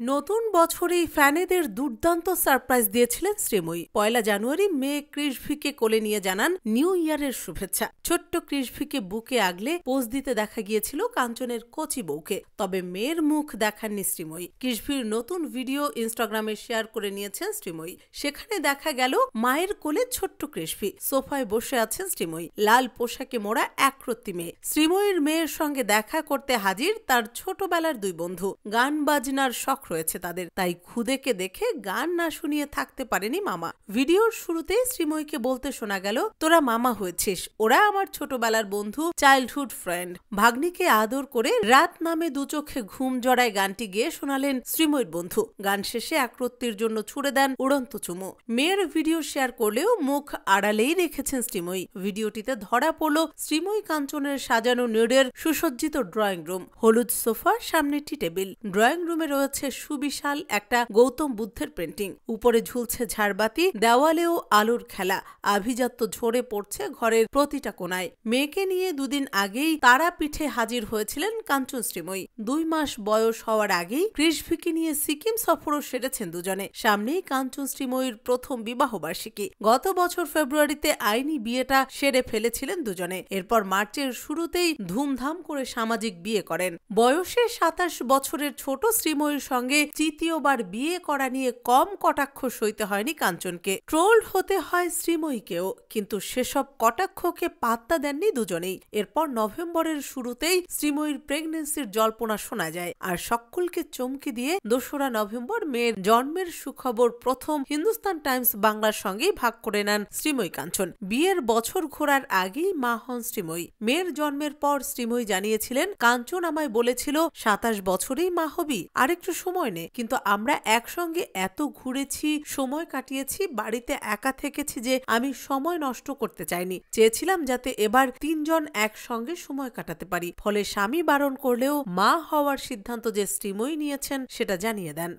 নতুন বছরেই ফ্যানেদের দুর্দান্ত সারপ্রাইজ দিয়েছিলেন শ্রীময়ী। ১ জানুয়ারি মেয়ে কৃষভিকে কোলে নিয়ে জানান নিউ ইয়ারের শুভেচ্ছা। ছোট্ট কৃষভিকে বুকে আগলে পোজ দিতে দেখা গিয়েছিল কাঞ্চনের কচি বউকে। তবে মেয়ের মুখ দেখাননি শ্রীময়ী। কৃষভির নতুন ভিডিও ইনস্টাগ্রামে শেয়ার করে নিয়েছেন শ্রীময়ী। সেখানে দেখা গেল মায়ের কোলে ছোট্ট কৃষভি, সোফায় বসে আছেন শ্রীময়ী। লাল পোশাকে মোড়া একরত্তি মেয়ে। শ্রীময়ীর মেয়ের সঙ্গে দেখা করতে হাজির তার ছোটবেলার দুই বন্ধু। গান বাজনার শখ রয়েছে তাদের, তাই খুদেকে দেখে গান না শুনিয়ে থাকতে পারেনি মামা। ভিডিওর শুরুতেই শ্রীময়ীকে বলতে শোনা গেল, তোরা মামা হয়েছিস, ওরা আমার ছোটবেলার বন্ধু, চাইল্ডহুড ফ্রেন্ড। ভাগ্নিকে আদর করে রাত নামে দু চোখে ঘুম জড়ায় গানটি গেয়ে শোনালেন শ্রীময়ীর বন্ধু। গান শেষে একরত্তির জন্য ছুড়ে দেন উড়ন্ত চুমু। মেয়ের ভিডিও শেয়ার করলেও মুখ আড়ালেই রেখেছেন শ্রীময়ী। ভিডিওটিতে ধরা পড়ল শ্রীময়ী কাঞ্চনের সাজানো নিউডের সুসজ্জিত ড্রয়িং রুম। হলুদ সোফা, সামনে টি টেবিল। ড্রয়িং রুমে রয়েছে সুবিশাল একটা গৌতম বুদ্ধের পেন্টিং। উপরে ঝুলছে ঝাড়বাতি, দেওয়ালেও আলোর খেলা। আভিজাত্য ঝরে পড়ছে ঘরের প্রতিটা কোনায়। মেয়েকে নিয়ে দুদিন আগেই তারাপীঠে হাজির হয়েছিলেন কাঞ্চন শ্রীময়ী। 2 মাস বয়স হওয়ার আগেই কৃষভিকে নিয়ে সিকিম সফরও সেরেছেন দুজনে। সামনেই কাঞ্চন শ্রীময়ীর প্রথম বিবাহবার্ষিকী। গত বছর ফেব্রুয়ারিতে আইনি বিয়েটা সেরে ফেলেছিলেন দুজনে। এরপর মার্চের শুরুতেই ধুমধাম করে সামাজিক বিয়ে করেন। বয়সে 27 বছরের ছোট শ্রীময়ীর সঙ্গে তৃতীয়বার বিয়ে করা নিয়ে কম কটাক্ষ সইতে হয়নি কাঞ্চনকে। ট্রোলড হতে হয় শ্রীময়ীকেও, কিন্তু সেসব কটাক্ষকে পাত্তা দেননি দুজনেই। এরপর নভেম্বরের শুরুতেই শ্রীময়ীর প্রেগন্যান্সির জল্পনা শোনা যায়, আর সকলকে চমকে দিয়ে 2রা নভেম্বর মেয়ের জন্মের সুখবর প্রথম হিন্দুস্তান টাইমস বাংলার সঙ্গেই ভাগ করে নেন শ্রীময়ী কাঞ্চন। বিয়ের বছর ঘোরার আগেই মা হন শ্রীময়ী। মেয়ের জন্মের পর শ্রীময়ী জানিয়েছিলেন, কাঞ্চন আমায় বলেছিল 27 বছরেই মা হবি, আরেকটু সময় নে। কিন্তু আমরা একসঙ্গে এত ঘুরেছি, সময় কাটিয়েছি, বাড়িতে একা থেকেছি যে আমি সময় নষ্ট করতে চাইনি। চেয়েছিলাম যাতে এবার 3 জন একসঙ্গে সময় কাটাতে পারি। ফলে স্বামী বারণ করলেও মা হওয়ার সিদ্ধান্ত যে শ্রীময়ী নিয়েছেন সেটা জানিয়ে দেন।